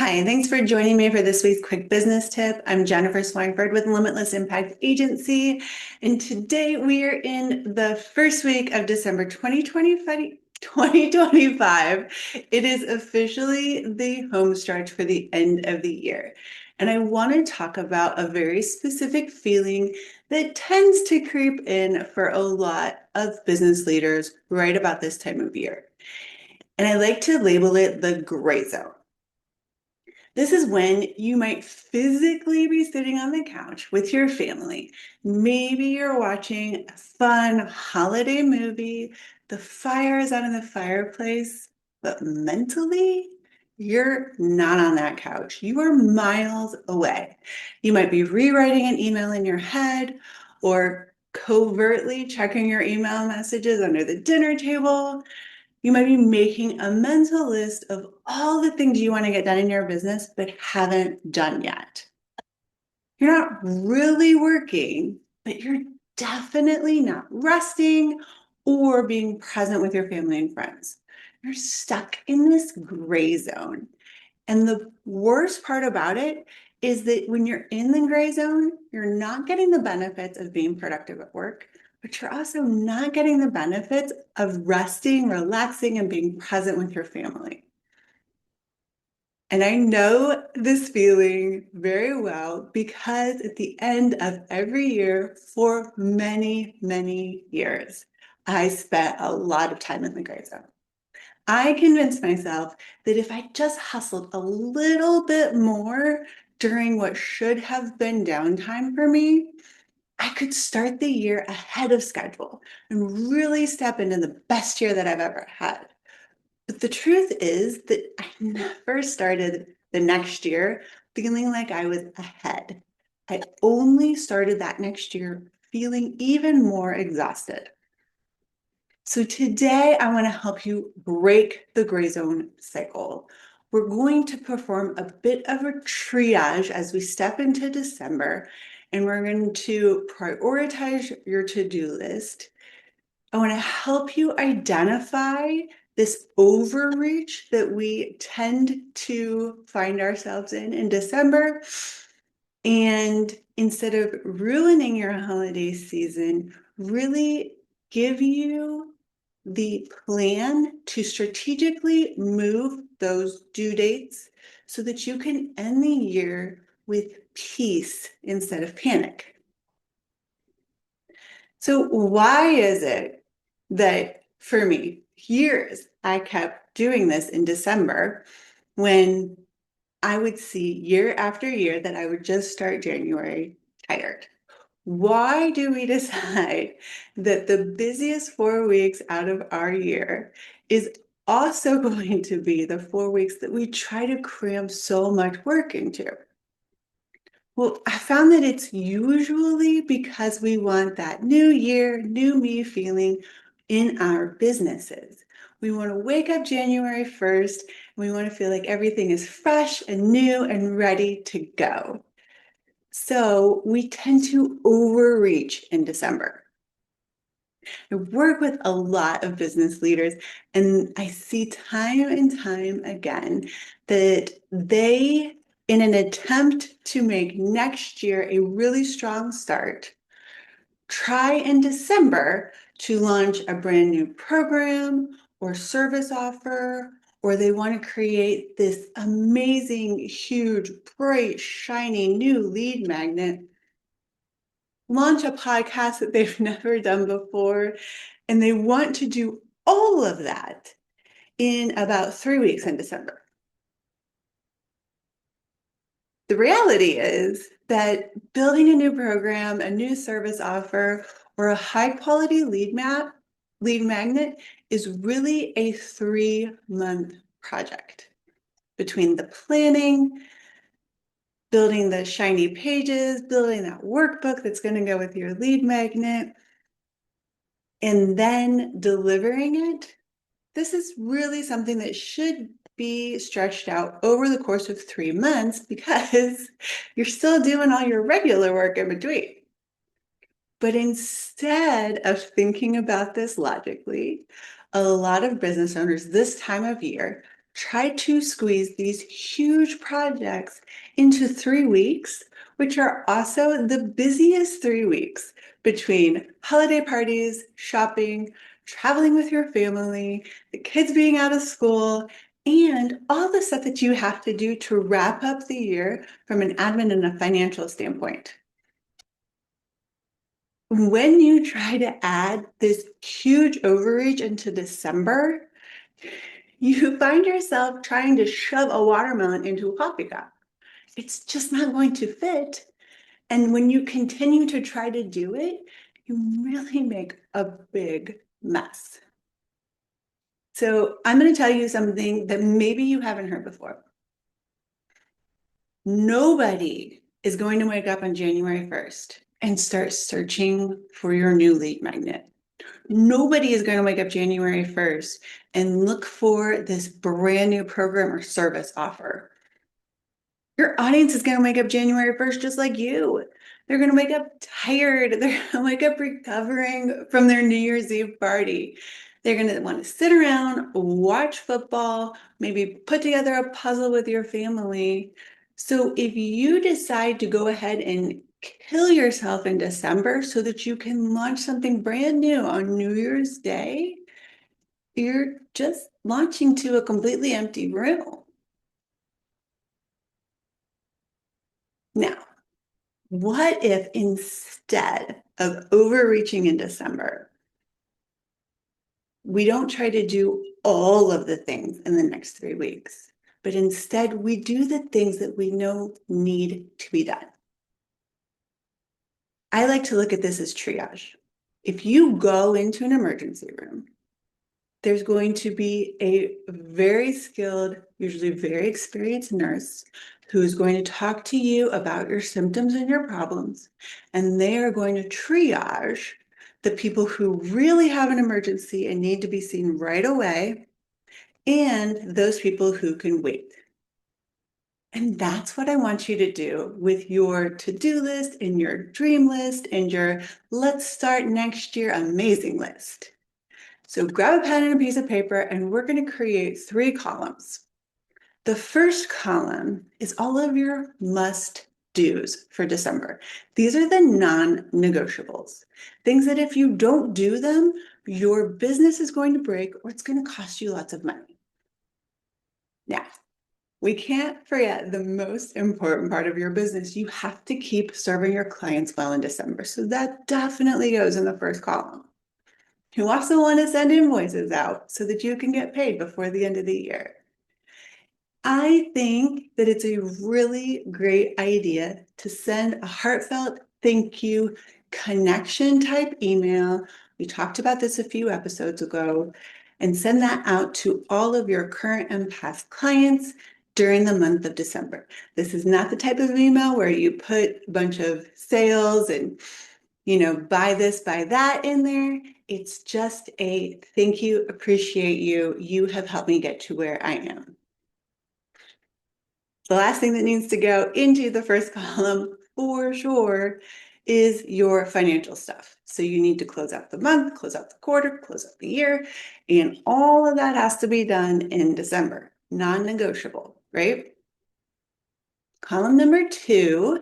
Hi, thanks for joining me for this week's quick business tip. I'm Jennifer Swineford with Limitless Impact Agency, and today we are in the first week of December 2025. It is officially the home stretch for the end of the year. And I want to talk about a very specific feeling that tends to creep in for a lot of business leaders right about this time of year. And I like to label it the gray zone. This is when you might physically be sitting on the couch with your family. Maybe you're watching a fun holiday movie. The fire is out in the fireplace, but mentally, you're not on that couch. You are miles away. You might be rewriting an email in your head or covertly checking your email messages under the dinner table. You might be making a mental list of all the things you want to get done in your business, but haven't done yet. You're not really working, but you're definitely not resting or being present with your family and friends. You're stuck in this gray zone. And the worst part about it is that when you're in the gray zone, you're not getting the benefits of being productive at work, but you're also not getting the benefits of resting, relaxing, and being present with your family. And I know this feeling very well because at the end of every year for many, many years, I spent a lot of time in the gray zone. I convinced myself that if I just hustled a little bit more during what should have been downtime for me, I could start the year ahead of schedule and really step into the best year that I've ever had. But the truth is that I never started the next year feeling like I was ahead. I only started that next year feeling even more exhausted. So today I want to help you break the gray zone cycle. We're going to perform a bit of a triage as we step into December, and we're going to prioritize your to-do list. I want to help you identify this overreach that we tend to find ourselves in December. And instead of ruining your holiday season, really give you the plan to strategically move those due dates so that you can end the year with peace instead of panic. So why is it that for me, years I kept doing this in December when I would see year after year that I would just start January tired? Why do we decide that the busiest 4 weeks out of our year is also going to be the 4 weeks that we try to cram so much work into? Well, I found that it's usually because we want that new year, new me feeling in our businesses. We want to wake up January 1st, and we want to feel like everything is fresh and new and ready to go. So we tend to overreach in December. I work with a lot of business leaders, and I see time and time again that they, in an attempt to make next year a really strong start, try in December to launch a brand new program or service offer, or they want to create this amazing, huge, bright, shiny new lead magnet, launch a podcast that they've never done before, and they want to do all of that in about 3 weeks in December. The reality is that building a new program, a new service offer, or a high quality lead magnet is really a 3-month project between the planning, building the shiny pages, building that workbook that's going to go with your lead magnet, and then delivering it. This is really something that should be stretched out over the course of 3 months because you're still doing all your regular work in between. But instead of thinking about this logically, a lot of business owners this time of year try to squeeze these huge projects into 3 weeks, which are also the busiest 3 weeks between holiday parties, shopping, traveling with your family, the kids being out of school, and all the stuff that you have to do to wrap up the year from an admin and a financial standpoint. When you try to add this huge overreach into December, you find yourself trying to shove a watermelon into a coffee cup. It's just not going to fit. And when you continue to try to do it, you really make a big mess. So I'm going to tell you something that maybe you haven't heard before. Nobody is going to wake up on January 1st and start searching for your new lead magnet. Nobody is going to wake up January 1st and look for this brand new program or service offer. Your audience is going to wake up January 1st just like you. They're going to wake up tired. They're going to wake up recovering from their New Year's Eve party. They're going to want to sit around, watch football, maybe put together a puzzle with your family. So if you decide to go ahead and kill yourself in December so that you can launch something brand new on New Year's Day, you're just launching to a completely empty room. Now, what if instead of overreaching in December, we don't try to do all of the things in the next 3 weeks, but instead we do the things that we know need to be done? I like to look at this as triage. If you go into an emergency room, there's going to be a very skilled, usually very experienced nurse who's going to talk to you about your symptoms and your problems. And they are going to triage the people who really have an emergency and need to be seen right away, and those people who can wait. And that's what I want you to do with your to-do list and your dream list and your let's start next year amazing list. So grab a pen and a piece of paper, and we're going to create 3 columns. The first column is all of your must-dos for December. These are the non-negotiables, things that if you don't do them, your business is going to break or it's going to cost you lots of money. Now, we can't forget the most important part of your business. You have to keep serving your clients well in December. So that definitely goes in the first column. You also want to send invoices out so that you can get paid before the end of the year. I think that it's a really great idea to send a heartfelt thank you connection type email. We talked about this a few episodes ago, and send that out to all of your current and past clients during the month of December. This is not the type of email where you put a bunch of sales and buy this, buy that in there. It's just a thank you, appreciate you. You have helped me get to where I am. The last thing that needs to go into the first column for sure is your financial stuff. So you need to close out the month, close out the quarter, close out the year, and all of that has to be done in December. Non-negotiable, right? Column number 2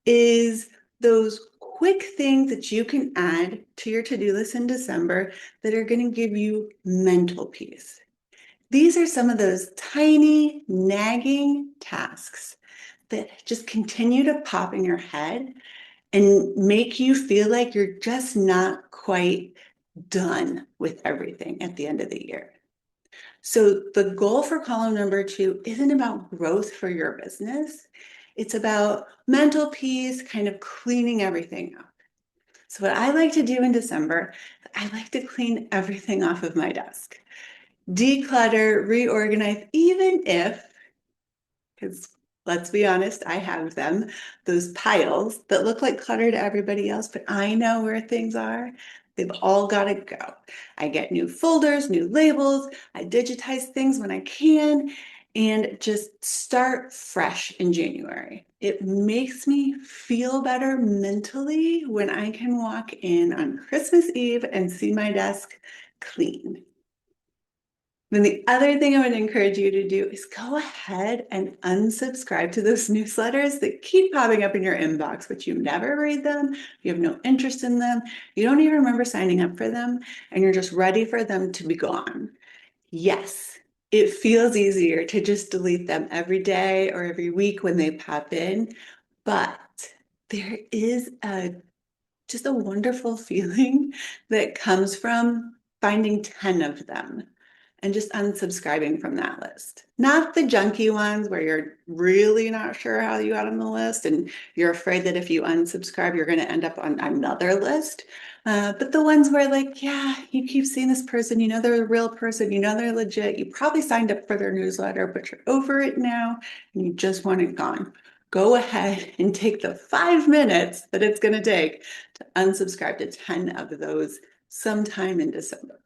is those quick things that you can add to your to-do list in December that are going to give you mental peace. These are some of those tiny nagging tasks that just continue to pop in your head and make you feel like you're just not quite done with everything at the end of the year. So the goal for column number 2 isn't about growth for your business. It's about mental peace, kind of cleaning everything up. So what I like to do in December, I like to clean everything off of my desk. Declutter, reorganize, even if, because let's be honest, I have them, those piles that look like clutter to everybody else, but I know where things are. They've all got to go. I get new folders, new labels. I digitize things when I can and just start fresh in January. It makes me feel better mentally when I can walk in on Christmas Eve and see my desk clean. Then the other thing I would encourage you to do is go ahead and unsubscribe to those newsletters that keep popping up in your inbox, but you never read them, you have no interest in them, you don't even remember signing up for them, and you're just ready for them to be gone. Yes, it feels easier to just delete them every day or every week when they pop in, but there is just a wonderful feeling that comes from finding 10 of them and just unsubscribing from that list. Not the junky ones where you're really not sure how you got on the list and you're afraid that if you unsubscribe, you're going to end up on another list. But the ones where, like, yeah, you keep seeing this person, you know they're a real person, you know they're legit, you probably signed up for their newsletter, but you're over it now and you just want it gone. Go ahead and take the 5 minutes that it's going to take to unsubscribe to 10 of those sometime in December.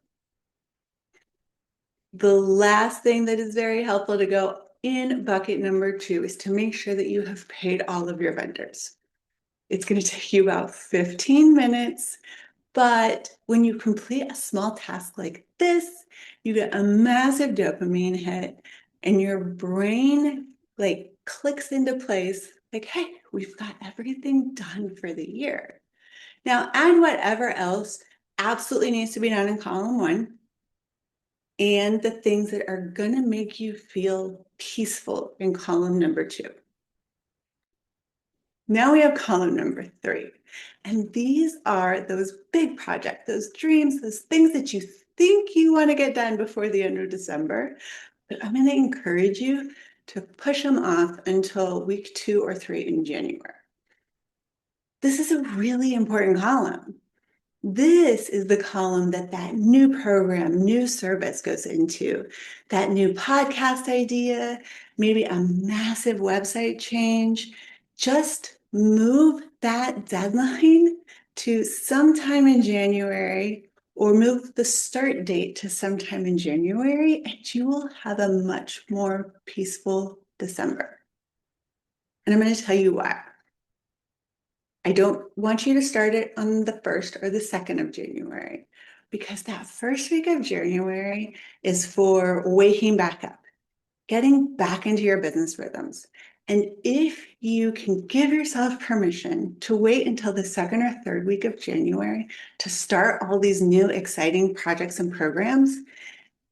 The last thing that is very helpful to go in bucket number 2 is to make sure that you have paid all of your vendors. It's going to take you about 15 minutes, but when you complete a small task like this, you get a massive dopamine hit and your brain like clicks into place like, hey, we've got everything done for the year. Now, add whatever else absolutely needs to be done in column 1 and the things that are going to make you feel peaceful in column number 2. Now we have column number 3. And these are those big projects, those dreams, those things that you think you want to get done before the end of December. But I'm going to encourage you to push them off until week 2 or 3 in January. This is a really important column. This is the column that new program, new service goes into, that new podcast idea, maybe a massive website change. Just move that deadline to sometime in January or move the start date to sometime in January, and you will have a much more peaceful December. And I'm going to tell you why. I don't want you to start it on the 1st or the 2nd of January because that first week of January is for waking back up, getting back into your business rhythms. And if you can give yourself permission to wait until the 2nd or 3rd week of January to start all these new exciting projects and programs,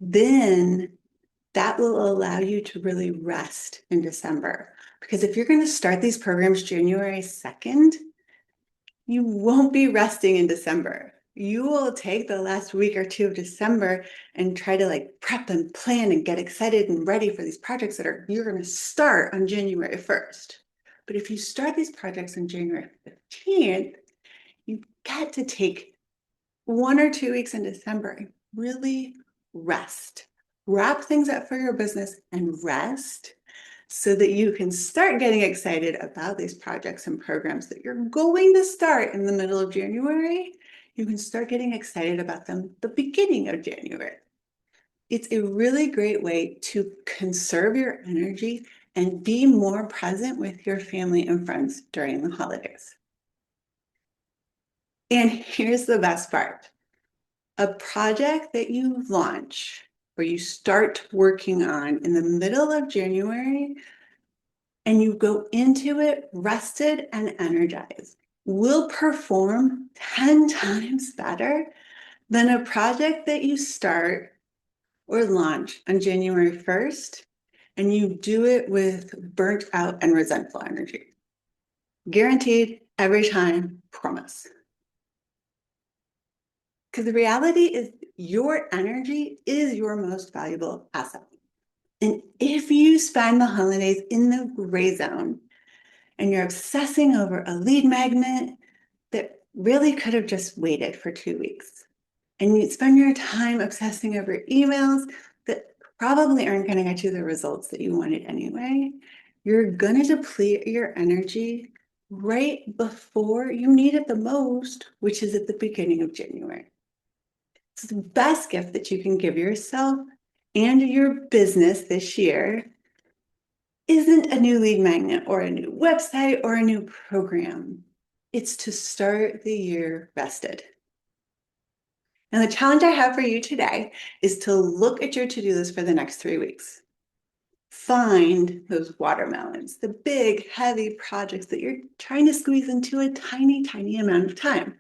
then that will allow you to really rest in December. Because if you're going to start these programs January 2nd, you won't be resting in December. You will take the last week or 2 of December and try to like prep and plan and get excited and ready for these projects you're going to start on January 1st. But if you start these projects on January 15th, you get to take 1 or 2 weeks in December and really rest. Wrap things up for your business and rest so that you can start getting excited about these projects and programs that you're going to start in the middle of January. You can start getting excited about them the beginning of January. It's a really great way to conserve your energy and be more present with your family and friends during the holidays. And here's the best part. A project that you launch or you start working on in the middle of January and you go into it rested and energized will perform 10 times better than a project that you start or launch on January 1st and you do it with burnt out and resentful energy. Guaranteed every time, promise. Because the reality is your energy is your most valuable asset. And if you spend the holidays in the gray zone and you're obsessing over a lead magnet that really could have just waited for 2 weeks, and you spend your time obsessing over emails that probably aren't going to get you the results that you wanted anyway, you're going to deplete your energy right before you need it the most, which is at the beginning of January. It's the best gift that you can give yourself and your business this year isn't a new lead magnet or a new website or a new program. It's to start the year rested. And the challenge I have for you today is to look at your to-do list for the next 3 weeks. Find those watermelons, the big, heavy projects that you're trying to squeeze into a tiny, tiny amount of time.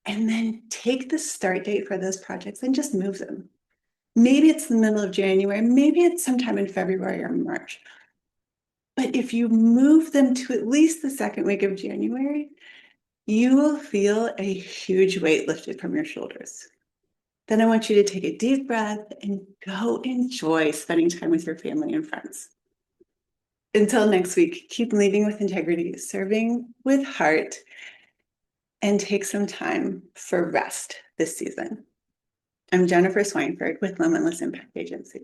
And then take the start date for those projects and just move them. Maybe it's the middle of January, maybe it's sometime in February or March. But if you move them to at least the second week of January, you will feel a huge weight lifted from your shoulders. Then I want you to take a deep breath and go enjoy spending time with your family and friends. Until next week, keep leading with integrity, serving with heart, and take some time for rest this season. I'm Jennifer Swineford with Limitless Impact Agency.